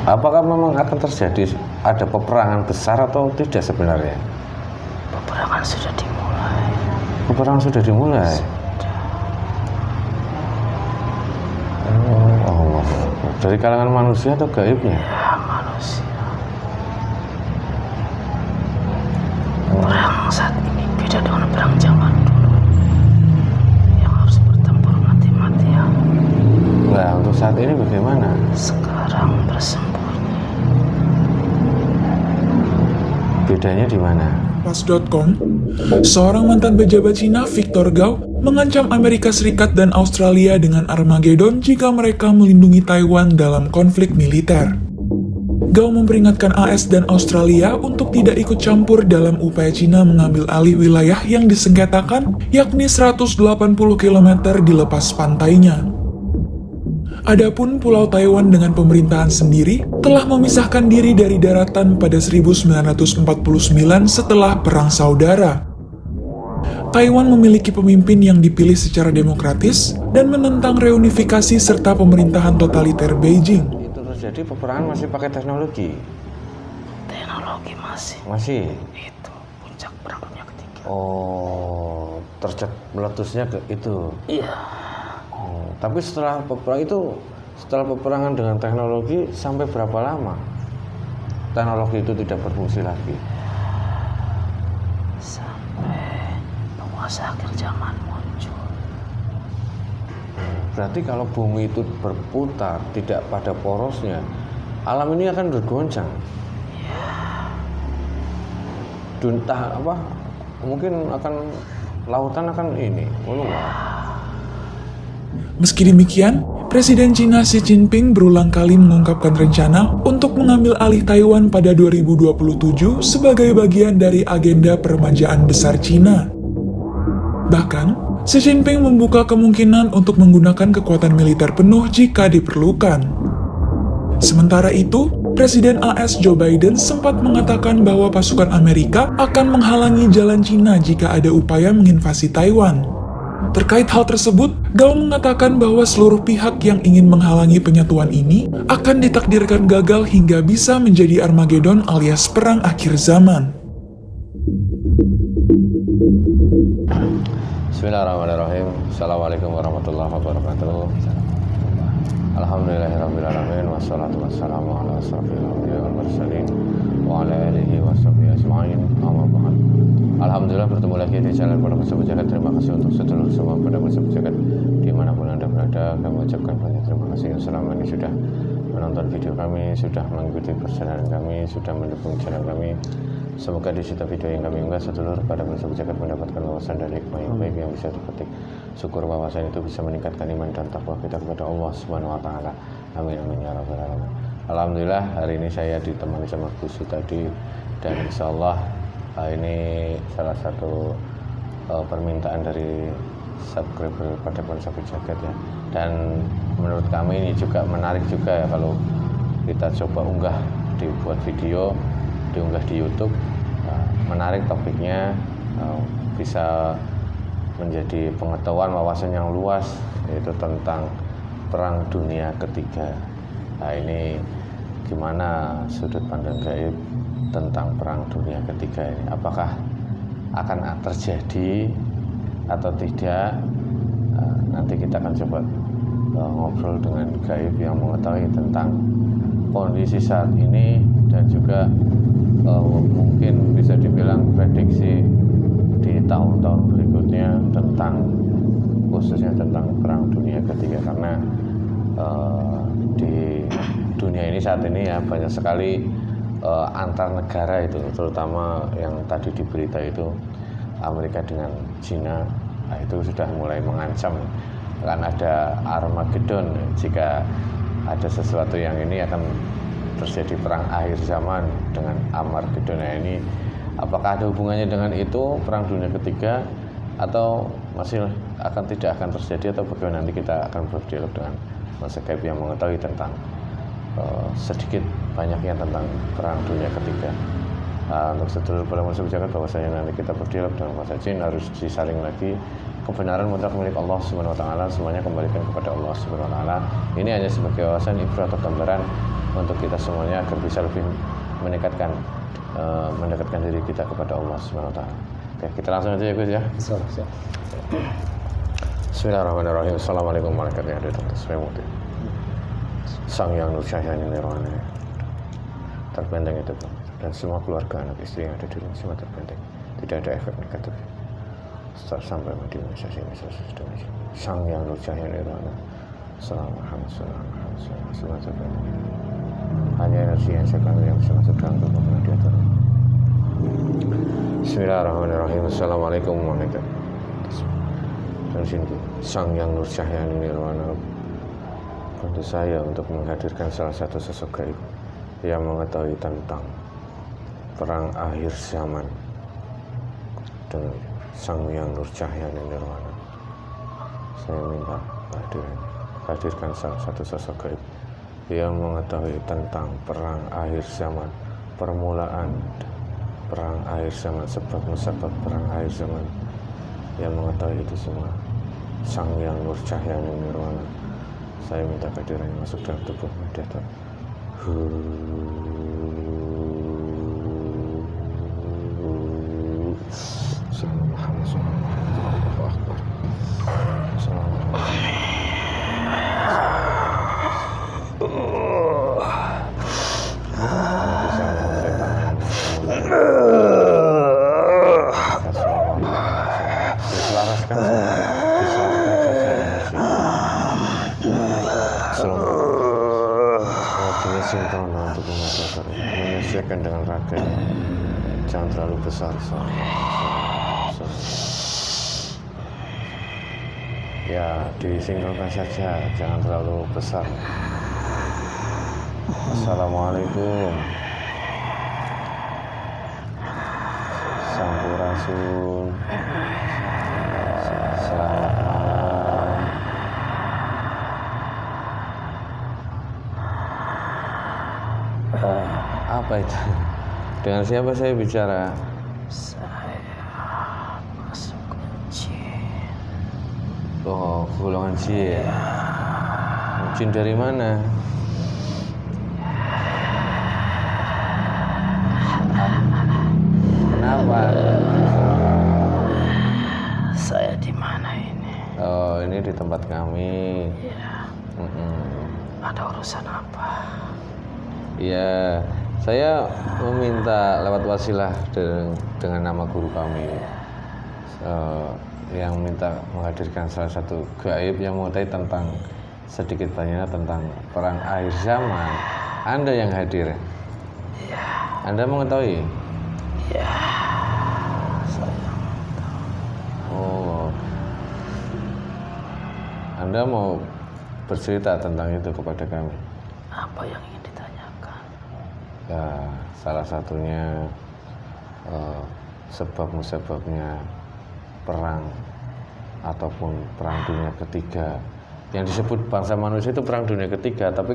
Apakah memang akan terjadi ada peperangan besar atau tidak sebenarnya? Peperangan sudah dimulai. Peperangan sudah dimulai. Oh, Allah. Dari kalangan manusia atau gaibnya? Ya, manusia. Perang saat ini beda dengan perang zaman dulu yang harus bertempur mati-matian. Nah, untuk saat ini bagaimana? Sekarang bersembunyi. Bedanya di mana? Pas.com, seorang mantan pejabat Cina, Victor Gao, mengancam Amerika Serikat dan Australia dengan Armageddon jika mereka melindungi Taiwan dalam konflik militer. Gao memperingatkan AS dan Australia untuk tidak ikut campur dalam upaya Cina mengambil alih wilayah yang disengketakan, yakni 180 km di lepas pantainya. Adapun Pulau Taiwan dengan pemerintahan sendiri telah memisahkan diri dari daratan pada 1949 setelah Perang Saudara. Taiwan memiliki pemimpin yang dipilih secara demokratis dan menentang reunifikasi serta pemerintahan totaliter Beijing. Itu terjadi peperangan masih pakai teknologi? Teknologi masih. Masih? Itu puncak perang dunia ketiga. Oh, meletusnya ke itu. Iya. Tapi setelah peperangan dengan teknologi sampai berapa lama teknologi itu tidak berfungsi lagi? Sampai penguasa akhir zaman muncul. Berarti kalau bumi itu berputar tidak pada porosnya, alam ini akan bergoncang. Mungkin akan lautan akan meluap. Meski demikian, Presiden Cina Xi Jinping berulang kali mengungkapkan rencana untuk mengambil alih Taiwan pada 2027 sebagai bagian dari agenda peremajaan besar Cina. Bahkan, Xi Jinping membuka kemungkinan untuk menggunakan kekuatan militer penuh jika diperlukan. Sementara itu, Presiden AS Joe Biden sempat mengatakan bahwa pasukan Amerika akan menghalangi jalan Cina jika ada upaya menginvasi Taiwan. Terkait hal tersebut, Gao mengatakan bahwa seluruh pihak yang ingin menghalangi penyatuan ini akan ditakdirkan gagal hingga bisa menjadi Armageddon alias perang akhir zaman. Bismillahirrahmanirrahim. Assalamualaikum warahmatullahi wabarakatuh. Alhamdulillahirrahmanirrahim. Wassalatu wassalamu ala asrafil anbiya wal mursalin wa ala alihi wa sahbihi ajma'in. Amma ba'd. Alhamdulillah bertemu lagi di channel Pondok Pesantren Jagat. Terima kasih untuk sedulur semua Pondok Pesantren Jagat dimanapun Anda berada. Kami ucapkan banyak terima kasih yang selama ini sudah menonton video kami, sudah mengikuti perjalanan kami, sudah mendukung channel kami. Semoga di setiap video yang kami unggah sedulur pada Pesantren Jagat mendapatkan wawasan dari hikmah yang baik yang bisa dipetik. Syukur wawasan itu bisa meningkatkan iman dan takwa kita kepada Allah Subhanahu wa taala. Amin amin ya rabbal alamin. Alhamdulillah hari ini saya ditemani sama Gus tadi dan insyaallah ini salah satu permintaan dari subscriber pada Pesantren Jagat ya. Dan menurut kami ini juga menarik juga ya kalau kita coba unggah, dibuat video, diunggah di YouTube. Menarik topiknya, bisa menjadi pengetahuan wawasan yang luas, yaitu tentang Perang Dunia Ketiga. Nah ini gimana sudut pandang gaib tentang Perang Dunia Ketiga ini? Apakah akan terjadi atau tidak? Nanti kita akan coba ngobrol dengan gaib yang mengetahui tentang kondisi saat ini dan juga mungkin bisa dibilang prediksi di tahun-tahun berikutnya khususnya tentang Perang Dunia Ketiga, karena di dunia ini saat ini ya banyak sekali antar negara itu, terutama yang tadi di berita itu Amerika dengan Cina, nah itu sudah mulai mengancam akan ada Armageddon jika ada sesuatu yang ini akan terjadi perang akhir zaman dengan Armageddon. Nah ini apakah ada hubungannya dengan itu Perang Dunia Ketiga atau masih tidak akan terjadi, atau bagaimana? Nanti kita akan berdialog dengan Mas Gaib yang mengetahui tentang sedikit banyaknya tentang Perang Dunia Ketiga. Untuk sedulur pada masuk Jagat bahwasanya nanti kita berdialog dengan Mas Ajin harus disaring lagi kebenaran mutlak milik Allah Subhanahu wa taala, semuanya kembalikan kepada Allah Subhanahu wa taala. Ini hanya sebagai wawasan ibrah atau gambaran untuk kita semuanya agar bisa lebih mendekatkan diri kita kepada Allah Subhanahu wa taala. Oke, kita langsung aja ya Gus ya. Bismillahirrahmanirrahim. Assalamualaikum warahmatullahi wabarakatuh. Sang Yang Nur Cahaya Nirwana terbenteng itu Bang, dan semua keluarga anak istri yang ada di rumah semua terbenteng, tidak ada efek negatif sampai di Indonesia Sang Yang Nur Cahaya Nirwana semua terbenteng, hanya energi yang sekali yang bisa masuk dalam tubuh radiator. Bismillahirrahmanirrahim. Assalamualaikum warahmatullahi wabarakatuh. Dan sini Sang Yang Nur Cahaya Nirwana bantu saya untuk menghadirkan salah satu sosok gaib yang mengetahui tentang perang akhir zaman dengan Sang Yang Nur Cahaya Nirwana. Saya minta hadirkan salah satu sosok gaib yang mengetahui tentang perang akhir zaman, permulaan perang akhir zaman, sebab musabab perang akhir zaman, yang mengetahui itu semua. Sang Yang Nur Cahaya Nirwana, saya minta kehadirannya masuk dalam tubuh mediator. Sinkrono untuk menyesuaikan dengan raganya, jangan terlalu besar. Ya, disinkronkan saja, jangan terlalu besar. Assalamualaikum. Sampurasun. Selamat malam. Apa itu? Dengan siapa saya bicara? Saya masuk jin. Oh, golongan jin. Jin dari mana? Kenapa? Saya di mana ini? Oh, ini di tempat kami. Ya, ada urusan apa? Ya, saya meminta lewat wasilah dengan nama guru kami yang minta menghadirkan salah satu gaib yang mengetahui tentang sedikit banyaknya tentang perang akhir zaman. Anda yang hadir? Ya. Anda mengetahui? Ya, saya tahu. Oh, Anda mau bercerita tentang itu kepada kami? Apa yang ingin ditanyakan? Ya, salah satunya sebab-musababnya perang ataupun perang dunia ketiga. Yang disebut bangsa manusia itu perang dunia ketiga, tapi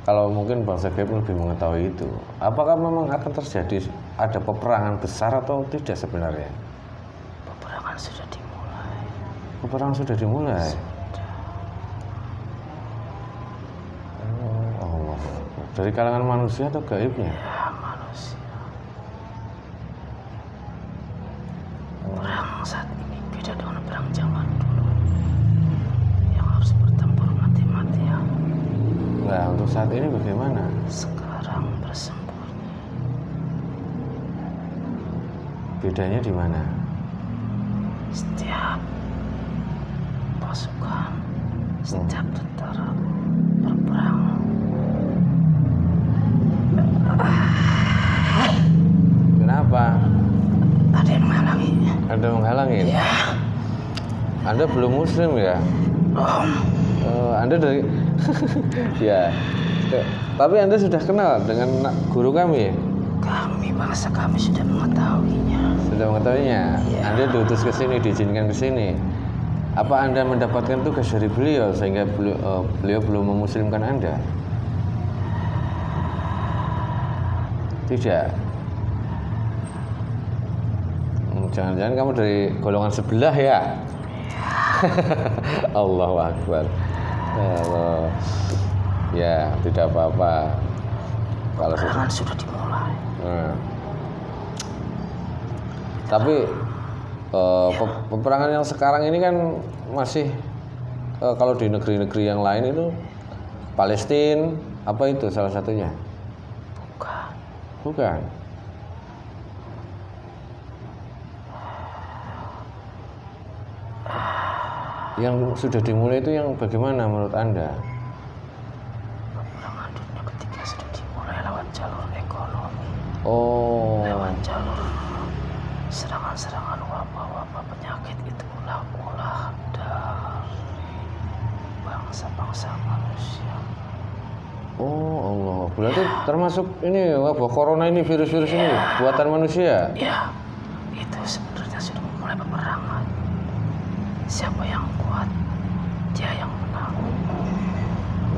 kalau mungkin bangsa gaib lebih mengetahui itu. Apakah memang akan terjadi ada peperangan besar atau tidak sebenarnya? Peperangan sudah dimulai. Peperangan sudah dimulai? Oh, Allah. Dari kalangan manusia atau gaibnya? Ya, manusia. Perang saat ini beda dengan perang zaman dulu yang harus bertempur mati-matian. Nah, untuk saat ini bagaimana? Sekarang bersembunyi. Bedanya di mana? Setiap pasukan, setiap tentara berperang. Kenapa? Ada yang menghalangi. Ada menghalangin? Ya. Anda belum muslim ya? Anda dari ya. Tapi Anda sudah kenal dengan guru kami? Bangsa kami sudah mengetahuinya. Sudah mengetahuinya? Ya. Anda diutus ke sini, diizinkan ke sini. Apa Anda mendapatkan tugas dari beliau sehingga beliau belum memuslimkan Anda? Tidak. Jangan-jangan kamu dari golongan sebelah ya? Ya, Allahu Akbar. Allah. Ya, tidak apa-apa. Kalau Peperangan sudah dimulai. Nah. Tapi peperangan yang sekarang ini kan masih kalau di negeri-negeri yang lain itu Palestina apa itu salah satunya? Bukan. Yang sudah dimulai itu yang bagaimana menurut Anda? Peperangan dunia ketiga sudah dimulai lewat jalur ekonomi, Oh, lewat jalur serangan-serangan wabah-wabah penyakit itu ulah-ulah dari bangsa-bangsa manusia. oh Allah. Berarti termasuk ini wabah corona ini, virus-virus ini buatan manusia? Ya, itu sebenarnya sudah memulai peperangan. Siapa yang kuat, dia yang menang.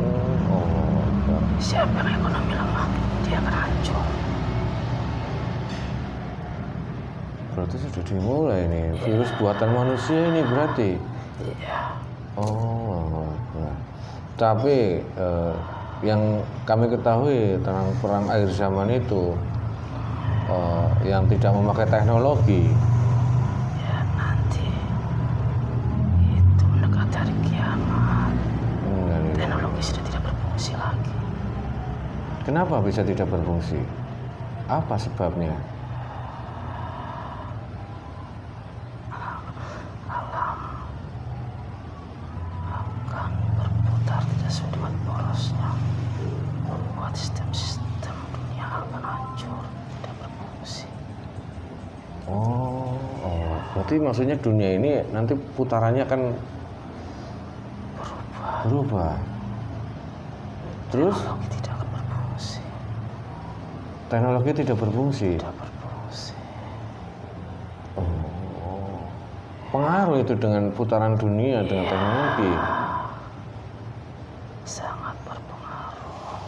Oh Allah. Siapa yang ekonomi lemah, dia akan hancur. Berarti sudah dimulai nih virus buatan manusia ini berarti. Iya. Oh, Allah. Tapi yang kami ketahui tentang perang akhir zaman itu yang tidak memakai teknologi. Ya nanti itu mendekati hari kiamat. Teknologi sudah tidak berfungsi lagi. Kenapa bisa tidak berfungsi? Apa sebabnya? Akan berputar tidak sesuai dengan porosnya. Membuat sistem-sistem dunia akan hancur, tidak berfungsi. Oh, berarti maksudnya dunia ini nanti putarannya akan berubah. Terus Teknologi tidak akan berfungsi. teknologi tidak berfungsi. Tidak berfungsi. Oh, pengaruh itu dengan putaran dunia dengan teknologi. Sangat berpengaruh.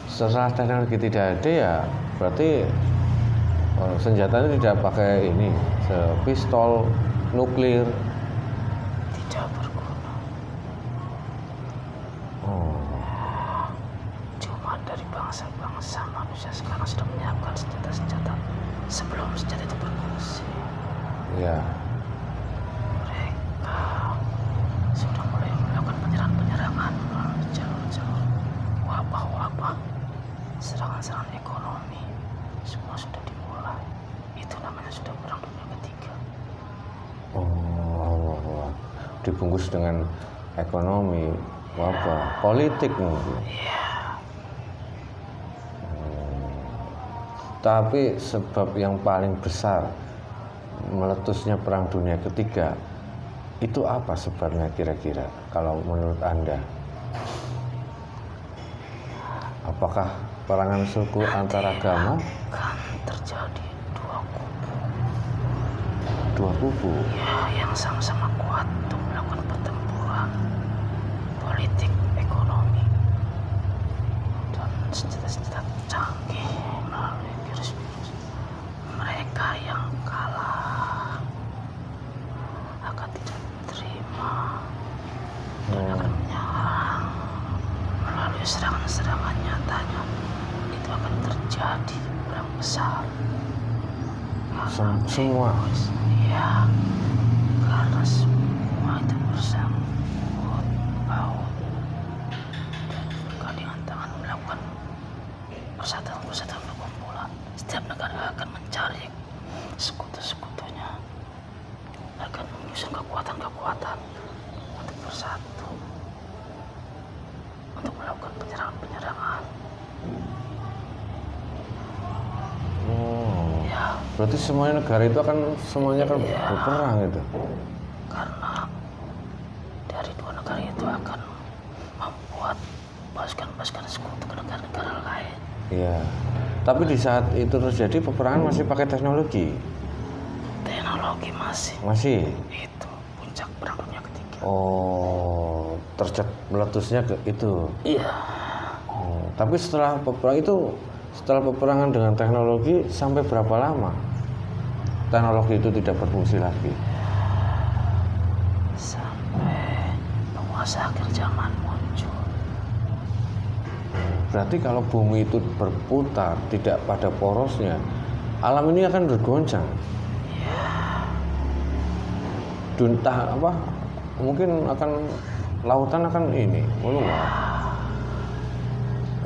Setelah teknologi tidak ada ya berarti senjatanya tidak pakai ini pistol nuklir. Tidak berguna. Cuma dari bangsa-bangsa manusia sekarang sudah menyiapkan senjata-senjata sebelum senjata itu berfungsi. Ya, Mereka sudah mulai melakukan penyerangan-penyerangan melalui jalur-jalur wabah-wabah, serangan-serangan ekonomi, semua sudah dimulai. Itu namanya sudah perang dunia ketiga. Allah. Dibungkus dengan ekonomi, wabah, politik mungkin. Tapi sebab yang paling besar meletusnya perang dunia ketiga itu apa sebabnya kira-kira kalau menurut Anda? Apakah perangan suku antar agama? Akan terjadi Dua kubu. ya yang sama-sama kuat untuk melakukan pertempuran politik, ekonomi, dan senjata-senjata canggih melalui virus-virus. Mereka yang kalah akan tidak terima dan akan menyerang melalui serangan-serangan nyatanya. Itu akan terjadi perang besar. Semua. Ya, karena semua itu bersangkut paut dan bergandengan tangan melakukan persatuan-persatuan perkumpulan. Setiap negara akan mencari sekutu-sekutunya, akan menyusun kekuatan-kekuatan untuk bersatu, untuk melakukan penyerangan-penyerangan. Ya, Berarti semuanya negara itu semuanya akan berperang itu. karena dari dua negara itu akan membuat pasukan-pasukan sekutu ke negara-negara lain. Iya. Tapi di saat itu terjadi peperangan masih pakai teknologi. Teknologi masih Masih. itu puncak perang dunia ketiga. Oh, meletusnya ke itu. Iya, Tapi setelah peperangan dengan teknologi sampai berapa lama? teknologi itu tidak berfungsi lagi? Sampai penguasa akhir zaman muncul. Berarti kalau bumi itu berputar tidak pada porosnya, alam ini akan bergoncang. Duntah apa? Mungkin akan lautan akan ini meluap.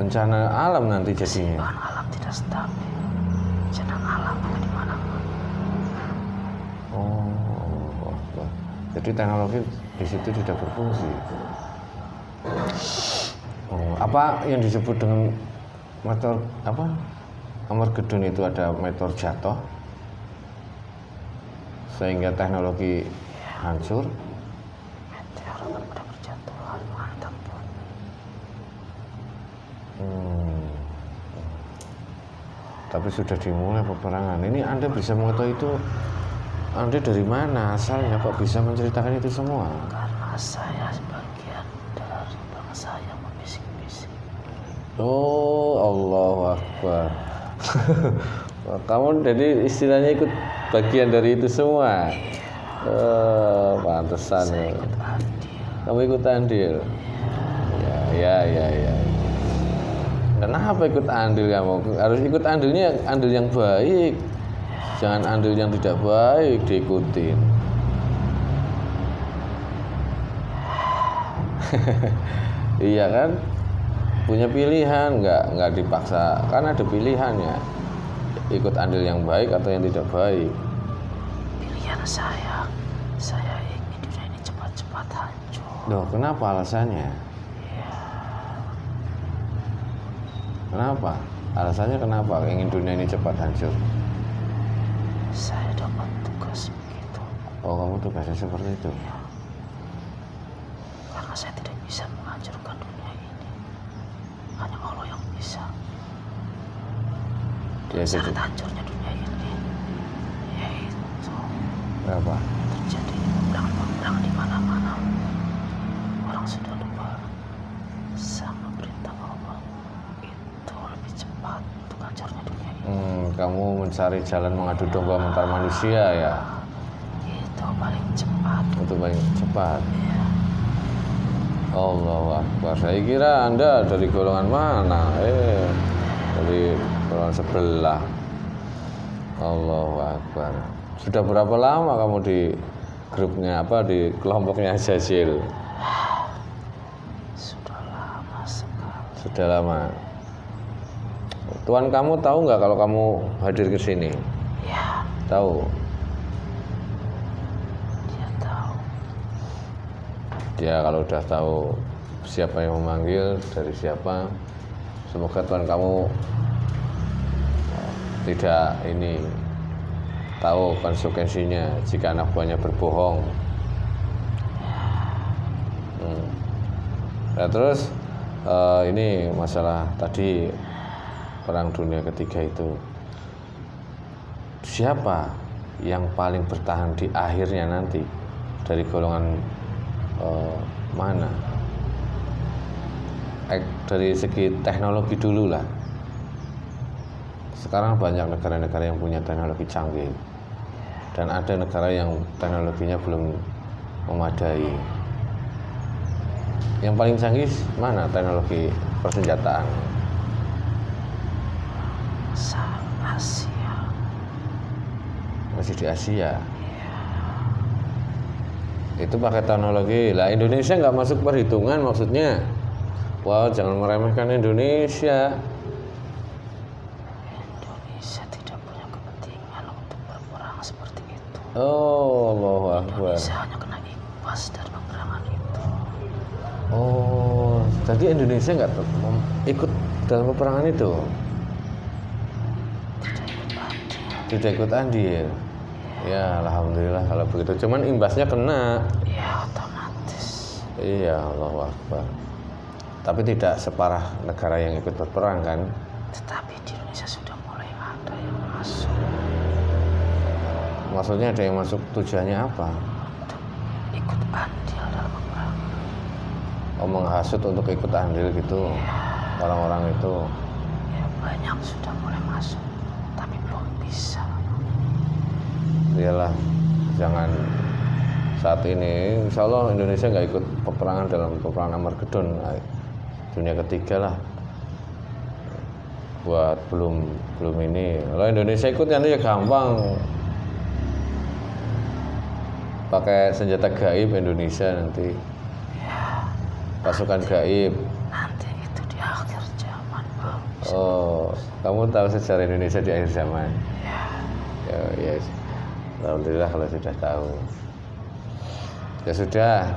Bencana alam nanti jadinya. Bahan alam tidak stabil. Bencana alam ada di mana-mana. Oh, jadi teknologi di situ tidak berfungsi. Oh, apa yang disebut dengan meteor apa? Armageddon itu ada meteor jatuh sehingga teknologi hancur. Meteor akan pada berjatuhan, mantap pun. Tapi sudah dimulai peperangan. Ini Anda bisa mengetahui itu, Anda dari mana asalnya kok bisa menceritakan itu semua? Karena saya sebagian dari bangsa yang membisik-bisik. Oh, Allahu Akbar. Kamu jadi istilahnya ikut bagian dari itu semua. Pantesan ya. Ikut andil. Kamu ikut andil. Ya. Kenapa ikut andil kamu? Harus ikut andilnya andil yang baik. Jangan andil yang tidak baik diikutin. Iya kan? Punya pilihan, nggak dipaksa. Kan ada pilihannya. Ikut andil yang baik atau yang tidak baik. Pilihan saya ingin dunia ini cepat-cepat hancur. Loh, kenapa alasannya? Kenapa? Alasannya kenapa ingin dunia ini cepat hancur? Saya dapat tugas begitu. Oh, kamu tugasnya seperti itu? Karena saya tidak bisa menghancurkan dunia ini. Hanya Allah yang bisa. Ya, Saat hancurnya dunia ini, yaitu apa? terjadi peperangan di mana-mana. Orang sudah lupa sama perintah Allah. Itu lebih cepat untuk hancurnya dunia ini. Kamu mencari jalan mengadu domba antar manusia ya? Itu paling cepat. Itu paling cepat. Allahu Akbar. Saya kira Anda dari golongan mana? Dari golongan sebelah. Allahu Akbar. Sudah berapa lama kamu di grupnya di kelompoknya Jazil? Sudah lama sekali. Sudah lama. Tuan kamu tahu nggak kalau kamu hadir ke sini? Ya, Tahu. dia tahu. Dia kalau udah tahu siapa yang memanggil, dari siapa, semoga Tuhan kamu tidak tahu konsekuensinya jika anak buahnya berbohong. Nah terus ini masalah tadi Perang Dunia Ketiga itu, siapa yang paling bertahan di akhirnya nanti dari golongan mana? Dari segi teknologi dulu lah. Sekarang banyak negara-negara yang punya teknologi canggih dan ada negara yang teknologinya belum memadai. Yang paling canggih mana teknologi persenjataan? Asia. Masih di Asia. Itu pakai teknologi. Lah Indonesia nggak masuk perhitungan maksudnya. Wow, jangan meremehkan Indonesia. Indonesia tidak punya kepentingan untuk berperang seperti itu. Oh, Allahu Akbar. Indonesia hanya kena imbas dari peperangan itu. Oh, jadi Indonesia nggak ikut dalam peperangan itu? Tidak ikut andil. Ya, alhamdulillah kalau begitu. Cuman imbasnya kena. Ya, otomatis. Iya, Allahu Akbar. Tapi tidak separah negara yang ikut berperang kan? Tetapi di Indonesia sudah mulai ada yang masuk Maksudnya ada yang masuk, tujuannya apa? untuk ikut andil dalam peperangan. Oh, menghasut untuk ikut andil gitu. Orang-orang itu. Ya, banyak sudah mulai masuk, tapi belum bisa. iyalah, jangan saat ini insya Allah Indonesia nggak ikut peperangan dalam peperangan Armageddon dunia ketiga lah, buat belum ini. Kalau Indonesia ikut nanti ya gampang, pakai senjata gaib Indonesia nanti, pasukan gaib. Nanti itu di akhir zaman, Bang. Oh, kamu tahu sejarah Indonesia di akhir zaman? Ya, ya. Alhamdulillah kalau sudah tahu. Ya sudah.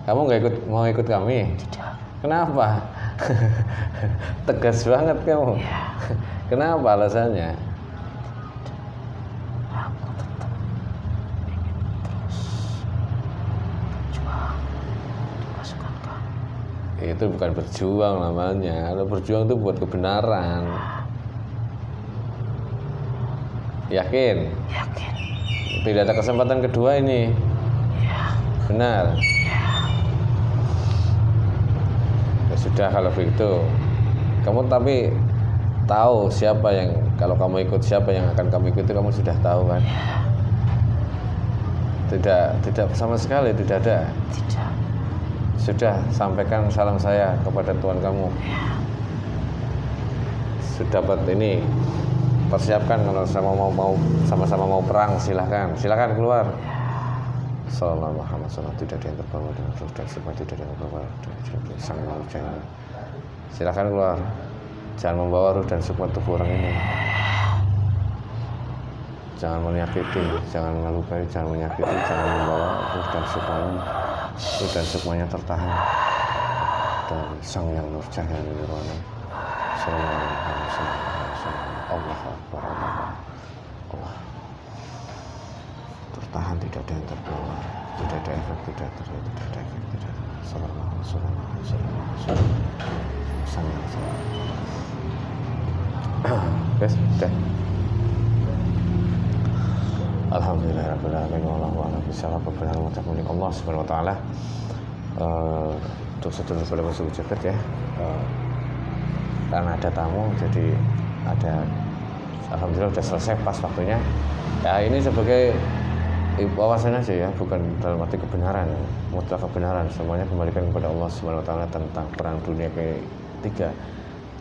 Kamu mau ikut kami? Tidak. Kenapa? Tegas banget kamu. Kenapa alasannya? Aku tetap ingin terus berjuang di pasukan kami. Itu bukan berjuang namanya. Kalau berjuang itu buat kebenaran. Yakin? Yakin. Tidak ada kesempatan kedua ini. Ya. Benar. Ya sudah kalau begitu. Kamu tapi tahu siapa yang, kalau kamu ikut siapa yang akan kamu ikuti, kamu sudah tahu kan? Tidak sama sekali tidak ada. Tidak. Sudah sampaikan salam saya kepada Tuhan kamu. Sudah dapat ini. Persiapkan kalau sama-sama mau perang, silakan keluar. Sallallahu Muhammad sallallahu, tidak ada yang terbawa dengan roh dan sifat, tidak ada yang terbawa dengan sang manusia. Silakan keluar. Jangan membawa roh dan sifat tubuh orang ini. Jangan menyakiti, jangan melukai, jangan menyakiti, jangan membawa roh dan sifat. Roh dan sifatnya tertahan dari sang yang nur cahaya nirwana. Sallallahu alaihi wasallam. Allah Akbar, Allah. Tertahan, tidak ada yang terbawa, tidak ada efek, tidak ada efek, tidak ada. Sallallahu alaihi wasallam. Guys, udah. Alhamdulillah rabbil alamin, wallahu a'lam bishawab. Benar mengucapkan Allah Subhanahu wa taala. Untuk sedulur pada masuk jagat ya. Karena ada tamu, jadi ada, alhamdulillah sudah selesai pas waktunya. Ya ini sebagai wawasan aja ya, bukan dalam arti kebenaran, mutlak kebenaran. Semuanya kembalikan kepada Allah Subhanahu wa taala tentang perang dunia ketiga.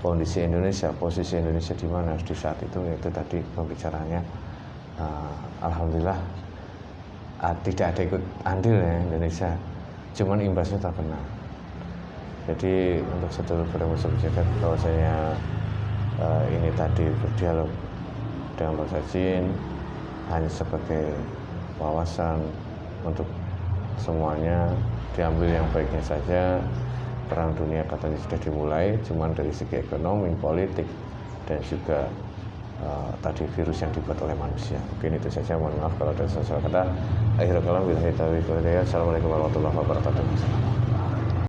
Kondisi Indonesia, posisi Indonesia di mana di saat itu tadi pembicaranya. Alhamdulillah tidak ada ikut andil ya Indonesia, cuman imbasnya terkena. Jadi untuk sedulur pada musuh jagat, bahwasanya ini tadi berdialog dengan Pak Sajin hanya sebagai wawasan untuk semuanya, diambil yang baiknya saja. Perang dunia katanya sudah dimulai, cuman dari segi ekonomi, politik, dan juga tadi virus yang dibuat oleh manusia. Mungkin itu saja, mohon maaf kalau ada salah kata. Akhirul kalam, billahi taufiq wal hidayah. Assalamualaikum warahmatullahi wabarakatuh.